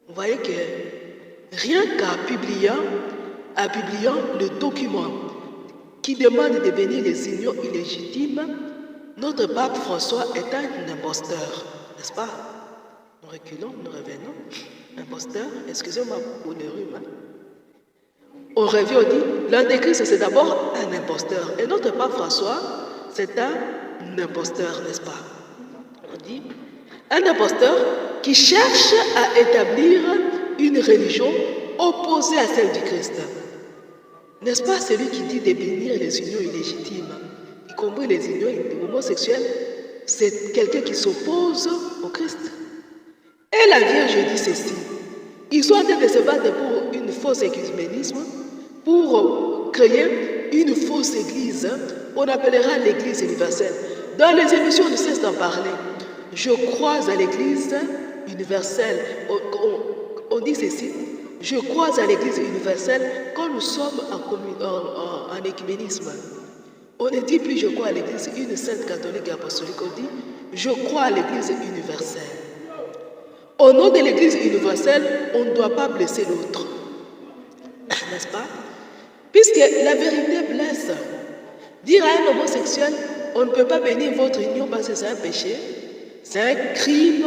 Vous voyez que rien qu'en publiant le document qui demande de bénir les unions illégitimes, notre pape François est un imposteur, n'est-ce pas? Nous reculons, nous revenons. Imposteur, excusez-moi pour le rhume. On revient, on dit, l'antéchrist c'est d'abord un imposteur. Et notre pape François, c'est un imposteur, n'est-ce pas? On dit, un imposteur qui cherche à établir une religion opposée à celle du Christ. N'est-ce pas celui qui dit de bénir les unions illégitimes, y compris les unions homosexuelles, c'est quelqu'un qui s'oppose au Christ. Et la Vierge dit ceci, ils sont en train de se battre pour une fausse écuménisme, pour créer une fausse église, on appellera l'église universelle. Dans les émissions, on ne cesse d'en parler. Je crois à l'église universelle. On dit ceci, je crois à l'église universelle quand nous sommes en écuménisme. On ne dit plus je crois à l'église une sainte catholique et apostolique, on dit je crois à l'église universelle. Au nom de l'église universelle, on ne doit pas blesser l'autre. N'est-ce pas? Puisque la vérité blesse. Dire à un homosexuel, on ne peut pas bénir votre union parce que c'est un péché, c'est un crime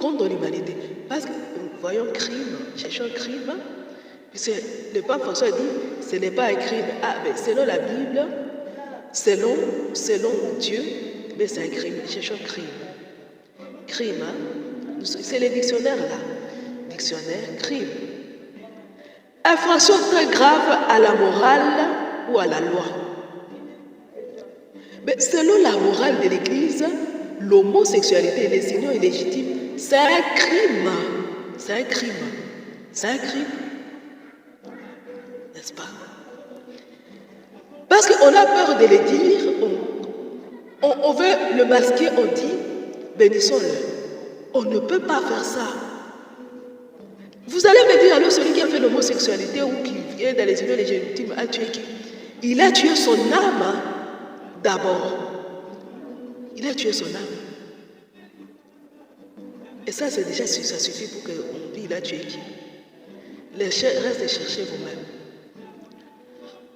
contre l'humanité. Parce que, voyons crime, cherchons crime, puisque le pape François dit, ce n'est pas un crime. Ah, mais selon la Bible, selon Dieu, mais c'est un crime, cherchons crime. Crime, hein? C'est les dictionnaires là. Dictionnaire, crime. Infraction très grave à la morale ou à la loi. Mais selon la morale de l'Église, l'homosexualité et les unions illégitimes, c'est un crime. C'est un crime. C'est un crime. N'est-ce pas? Parce qu'on a peur de le dire, on veut le masquer, on dit, bénissons-le. On ne peut pas faire ça. Vous allez me dire, alors celui qui a fait l'homosexualité ou qui vient dans les unions illégitimes a tué qui? Il a tué son âme d'abord. Il a tué son âme. Et ça, c'est déjà ça suffit pour qu'on dise il a tué qui? Restez chercher vous-même.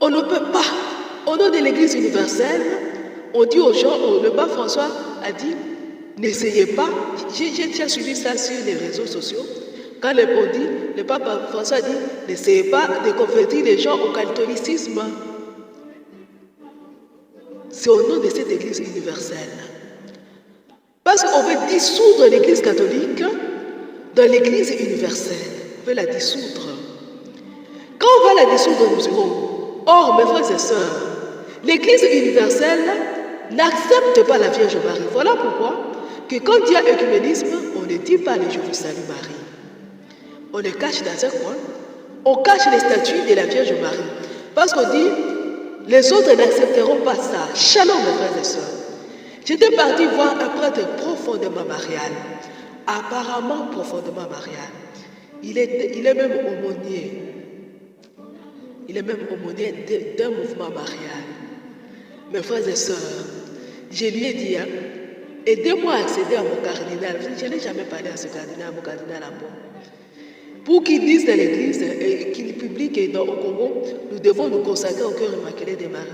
On ne peut pas. Au nom de l'Église universelle, on dit aux gens, le pape François a dit, n'essayez pas. J'ai déjà suivi ça sur les réseaux sociaux. Quand on dit, le pape François dit, n'essayez pas de convertir les gens au catholicisme. C'est au nom de cette Église universelle. Parce qu'on veut dissoudre l'Église catholique dans l'Église universelle. On veut la dissoudre. Quand on va la dissoudre, nous dirons, or, mes frères et sœurs, l'Église universelle n'accepte pas la Vierge Marie. Voilà pourquoi que quand il y a œcuménisme, on ne dit pas les Je vous salue Marie. On les cache dans un coin. On cache les statues de la Vierge Marie. Parce qu'on dit, les autres n'accepteront pas ça. Shalom, mes frères et sœurs. J'étais partie voir un prêtre profondément marial. Apparemment profondément marial. Il est même aumônier. Il est même aumônier d'un mouvement marial. Mes frères et sœurs, je lui ai dit, hein, aidez-moi à accéder à mon cardinal. Je n'ai jamais parlé à ce cardinal, mon cardinal Ambo. Pour qu'il dise dans l'église et qu'il publie qu'au Congo, nous devons nous consacrer au cœur immaculé de Marie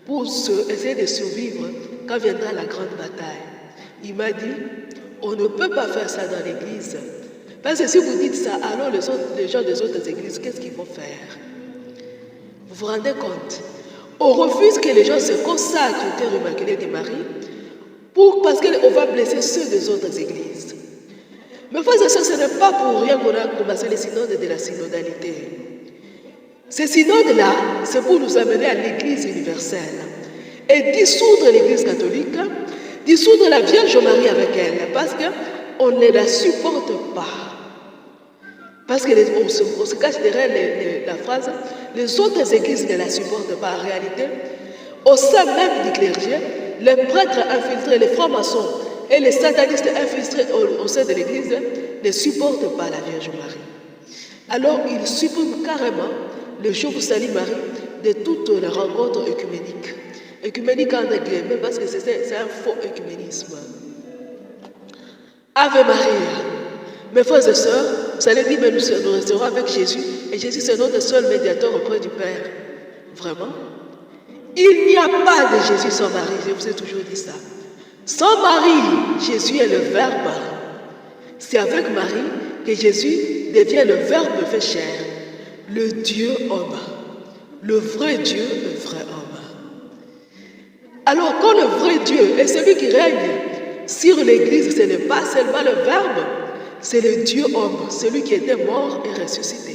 pour essayer de survivre quand viendra la grande bataille. Il m'a dit, on ne peut pas faire ça dans l'église. Parce que si vous dites ça, alors les gens des autres églises, qu'est-ce qu'ils vont faire? Vous vous rendez compte? On refuse que les gens se consacrent au cœur immaculé de Marie parce qu'on va blesser ceux des autres églises. Mais frères et sœurs, ce n'est pas pour rien qu'on a commencé les synodes de la synodalité. Ces synodes-là, c'est pour nous amener à l'Église universelle et dissoudre l'Église catholique, dissoudre la Vierge Marie avec elle, parce qu'on ne la supporte pas. Parce qu'on se cache derrière la phrase, les autres églises ne la supportent pas. En réalité, au sein même du clergé, les prêtres infiltrés, les francs-maçons et les satanistes infiltrés au sein de l'église ne supportent pas la Vierge Marie. Alors, ils suppriment carrément le jour où salut Marie de toutes les rencontres œcuméniques. Œcuménique en anglais, parce que c'est un faux œcuménisme. Ave Maria. Mes frères et sœurs, vous allez dire, mais nous resterons avec Jésus, et Jésus c'est notre seul médiateur auprès du Père. Vraiment? Il n'y a pas de Jésus sans Marie, je vous ai toujours dit ça. Sans Marie, Jésus est le Verbe. C'est avec Marie que Jésus devient le Verbe fait chair, le Dieu homme, le vrai Dieu, le vrai homme. Alors quand le vrai Dieu est celui qui règne sur l'Église, ce n'est pas seulement le Verbe, c'est le Dieu homme, celui qui était mort et ressuscité.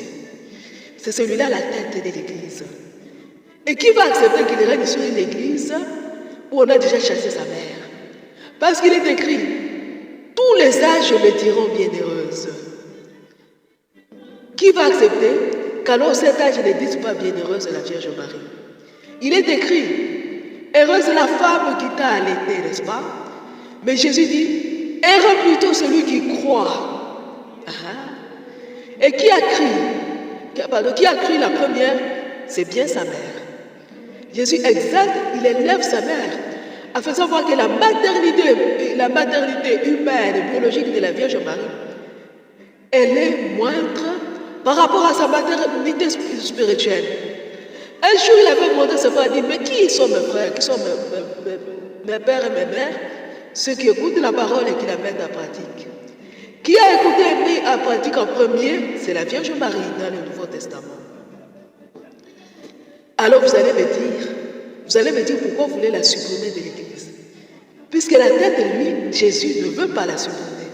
C'est celui-là la tête de l'Église. Et qui va accepter qu'il règne sur une Église où on a déjà chassé sa mère? Parce qu'il est écrit, tous les âges me diront bienheureuse. Qui va accepter qu'alors cet âge ne dise pas bienheureuse la Vierge Marie? Il est écrit, heureuse la femme qui t'a allaitée, n'est-ce pas? Mais Jésus dit, heureux plutôt celui qui croit. Et qui a cru la première, c'est bien sa mère. Jésus exalte, il élève sa mère, en faisant voir que la maternité humaine, biologique de la Vierge Marie, elle est moindre par rapport à sa maternité spirituelle. Un jour, il avait demandé à ses frères, mais qui sont mes frères, qui sont mes pères et mes mères? Ceux qui écoutent la parole et qui la mettent en pratique. Qui a écouté et mis en pratique en premier? C'est la Vierge Marie dans le Nouveau Testament. Alors vous allez me dire pourquoi vous voulez la supprimer de l'Église. Puisque la tête de lui, Jésus, ne veut pas la supprimer.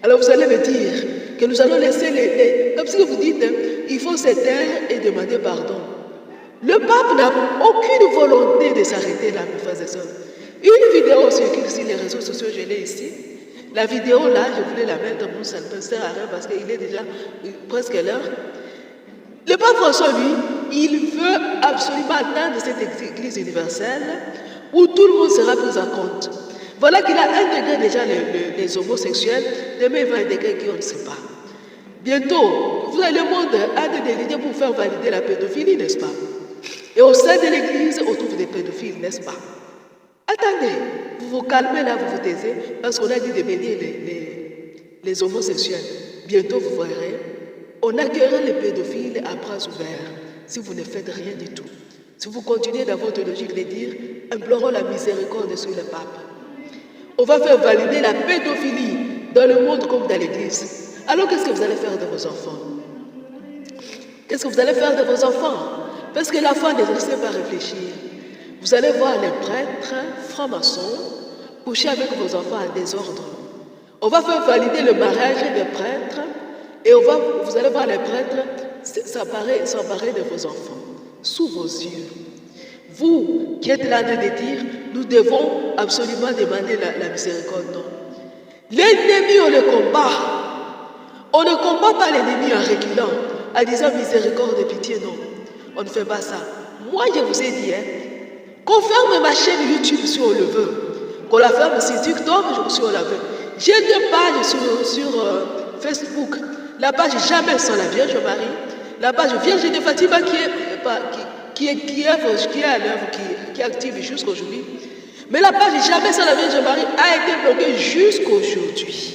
Alors vous allez me dire que nous allons laisser comme si vous dites, il faut se taire et demander pardon. Le pape n'a aucune volonté de s'arrêter là, mes frères et sœurs. Une vidéo circule sur les réseaux sociaux, je l'ai ici. La vidéo là, je voulais la mettre, bon, ça ne sert à rien parce qu'il est déjà presque l'heure. Le pape François, lui, il veut absolument atteindre cette église universelle où tout le monde sera pris en compte. Voilà qu'il a intégré déjà les homosexuels, demain il va intégrer qui on ne sait pas. Bientôt, le monde a des idées pour faire valider la pédophilie, n'est-ce pas? Et au sein de l'église, on trouve des pédophiles, n'est-ce pas? Attendez, vous vous calmez là, vous vous taisez, parce qu'on a dit de bénir les homosexuels. Bientôt, vous verrez, on accueillera les pédophiles à bras ouverts, si vous ne faites rien du tout. Si vous continuez dans votre logique de dire, implorons la miséricorde sur le pape. On va faire valider la pédophilie dans le monde comme dans l'église. Alors qu'est-ce que vous allez faire de vos enfants? Qu'est-ce que vous allez faire de vos enfants? Parce que l'enfant ne sait pas réfléchir. Vous allez voir les prêtres, francs-maçons, coucher avec vos enfants en désordre. On va faire valider le mariage des prêtres et vous allez voir les prêtres s'emparer de vos enfants, sous vos yeux. Vous qui êtes là de dire, nous devons absolument demander la miséricorde, non. L'ennemi, on le combat. On ne combat pas l'ennemi en reculant, en disant miséricorde et pitié, non. On ne fait pas ça. Moi, je vous ai dit, qu'on ferme ma chaîne YouTube si on le veut, qu'on la ferme sur TikTok si on la veut. J'ai 2 pages sur Facebook. la page Jamais sans la Vierge Marie, la page Vierge de Fatima qui est à l'œuvre, qui est active jusqu'aujourd'hui. Mais la page Jamais sans la Vierge Marie a été bloquée jusqu'aujourd'hui.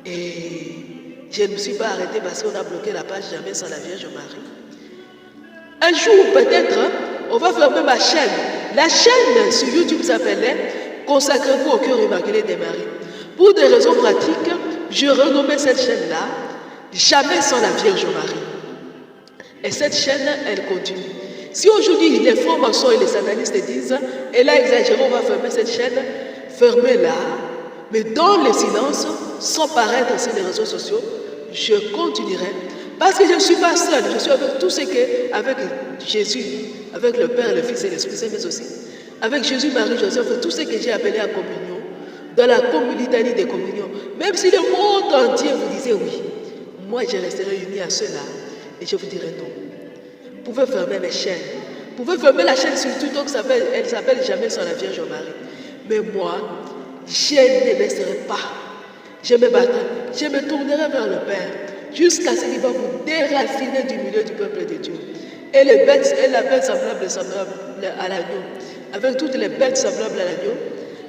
Et je ne me suis pas arrêtée parce qu'on a bloqué la page Jamais sans la Vierge Marie. Un jour, peut-être, on va fermer ma chaîne. La chaîne sur YouTube s'appelait Consacrez-vous au cœur immaculé des Maries. Pour des raisons pratiques, je renommais cette chaîne-là Jamais sans la Vierge Marie. Et cette chaîne, elle continue. Si aujourd'hui les francs-maçons et les satanistes disent, elle a exagéré, on va fermer cette chaîne, fermez-la. Mais dans le silence, sans paraître sur les réseaux sociaux, je continuerai. Parce que je ne suis pas seule, je suis avec tout ce que, avec Jésus, avec le Père, le Fils et l'Esprit Saint, mais aussi avec Jésus, Marie, Joseph, tout ce que j'ai appelé à communion, dans la litanie des communions. Même si le monde entier vous disait oui, moi je resterai unie à cela et je vous dirai non. Vous pouvez fermer mes chaînes. Vous pouvez fermer la chaîne sur TikTok, elle s'appelle Jamais sans la Vierge Marie. Mais moi, je ne laisserai pas. Je me battrai, je me tournerai vers le Père jusqu'à ce qu'il va vous déraciner du milieu du peuple de Dieu. Et la bête semblable à l'agneau, avec toutes les bêtes semblables à l'agneau,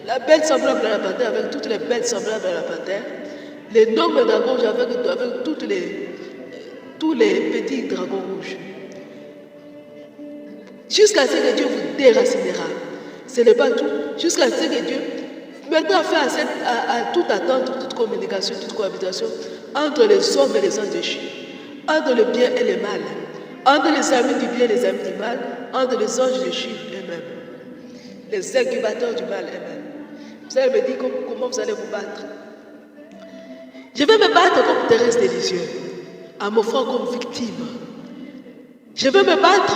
la bête semblable à la panthère, avec toutes les bêtes semblables à la panthère, les nobles dragons avec tous les petits dragons rouges. Jusqu'à ce que Dieu vous déracinera. Ce n'est pas tout. Jusqu'à ce que Dieu mettra fin à toute attente, toute communication, toute cohabitation entre les hommes et les anges déchus, entre le bien et le mal, entre les amis du bien et les amis du mal, entre les anges déchus eux-mêmes, les incubateurs du mal eux-mêmes. Vous allez me dire comment vous allez vous battre. Je vais me battre comme Thérèse des Lisieux, en m'offrant comme victime. Je vais me battre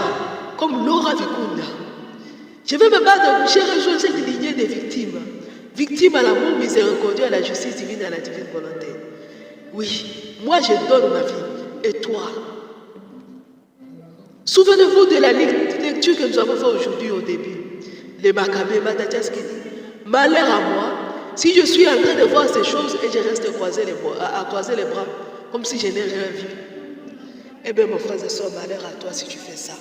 comme Laura Vicunda. Je vais me battre, j'ai rejoint cette lignée des victimes. Victimes à l'amour miséricordieux, à la justice divine, à la divine volonté. Oui, moi je donne ma vie. Et toi? Souvenez-vous de la lecture que nous avons faite aujourd'hui au début. Les Maccabées, Mattathias qui dit, malheur à moi, si je suis en train de voir ces choses et je reste à croiser les bras, comme si je n'ai rien vu. Eh bien, mon frère et soeur, malheur à toi si tu fais ça.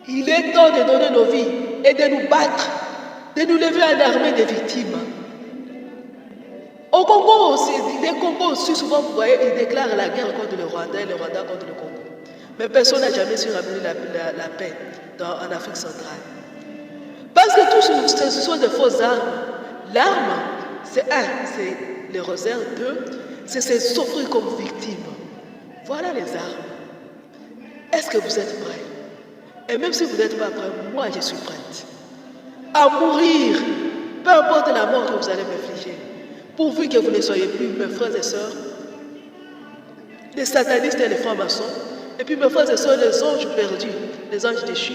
Il est temps de donner nos vies et de nous battre, de nous lever en armée des victimes. Au Congo aussi, les Congos aussi, souvent, vous voyez, ils déclarent la guerre contre le Rwanda et le Rwanda contre le Congo. Mais personne n'a jamais su ramener la paix en Afrique centrale. Parce que tout ce sont de fausses armes. L'arme, c'est le rosaire. 2, c'est s'offrir comme victime. Voilà les armes. Est-ce que vous êtes prêts? Et même si vous n'êtes pas prêts, moi je suis prête à mourir, peu importe la mort que vous allez m'infliger, pourvu que vous ne soyez plus mes frères et sœurs, les satanistes et les francs-maçons, et puis mes frères et sœurs, les anges perdus, les anges déchus,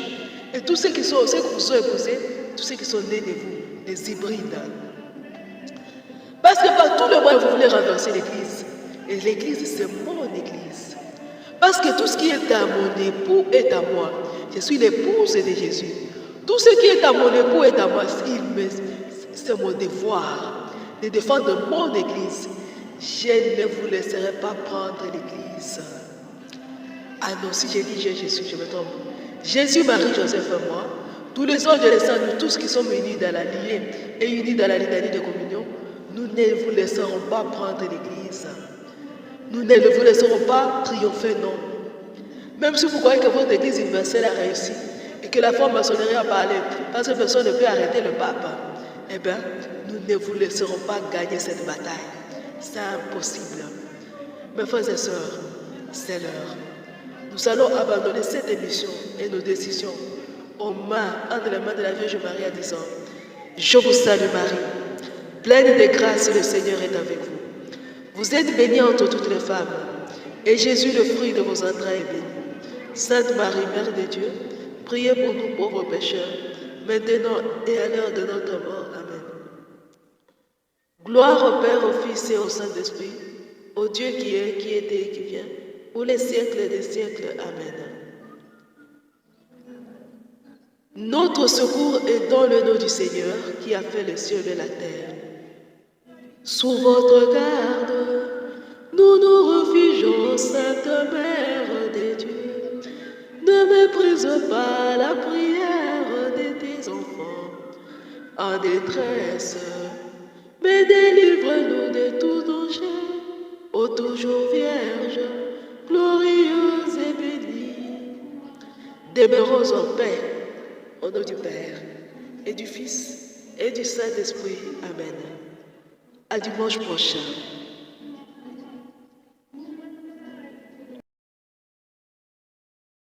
et tous ceux qui vous sont épousés, tous ceux qui sont nés de vous, les hybrides. Parce que par tous les moyens, vous voulez renverser l'Église. Et l'Église, c'est mon Église. Parce que tout ce qui est à mon époux est à moi. Je suis l'épouse de Jésus. Tout ce qui est à mon époux est à moi. C'est mon devoir de défendre mon Église. Je ne vous laisserai pas prendre l'Église. Ah non, si j'ai dit Jésus, je me trompe. Jésus, Marie, Joseph et moi, tous les anges et les saints, nous tous qui sommes unis dans la lignée et unis dans la litanie de communion, nous ne vous laisserons pas prendre l'Église. Nous ne vous laisserons pas triompher, non. Même si vous croyez que votre Église universelle a réussi et que la franc-maçonnerie a parlé, parce que personne ne peut arrêter le pape, eh bien, nous ne vous laisserons pas gagner cette bataille. C'est impossible. Mes frères et sœurs, c'est l'heure. Nous allons abandonner cette émission et nos décisions entre les mains de la Vierge Marie en disant, je vous salue Marie, pleine de grâce, le Seigneur est avec vous. Vous êtes bénie entre toutes les femmes, et Jésus, le fruit de vos entrailles, est béni. Sainte Marie, Mère de Dieu, priez pour nous pauvres pécheurs, maintenant et à l'heure de notre mort. Amen. Gloire au Père, au Fils et au Saint-Esprit, au Dieu qui est, qui était et qui vient, pour les siècles des siècles. Amen. Notre secours est dans le nom du Seigneur qui a fait les cieux et la terre. Sous votre garde, nous nous nous refugions, Sainte Mère des dieux. Ne méprise pas la prière de tes enfants en détresse, mais délivre-nous de tout danger, ô toujours Vierge, glorieuse et bénie. Demeurons en paix, au nom du Père, et du Fils, et du Saint-Esprit. Amen. À dimanche prochain.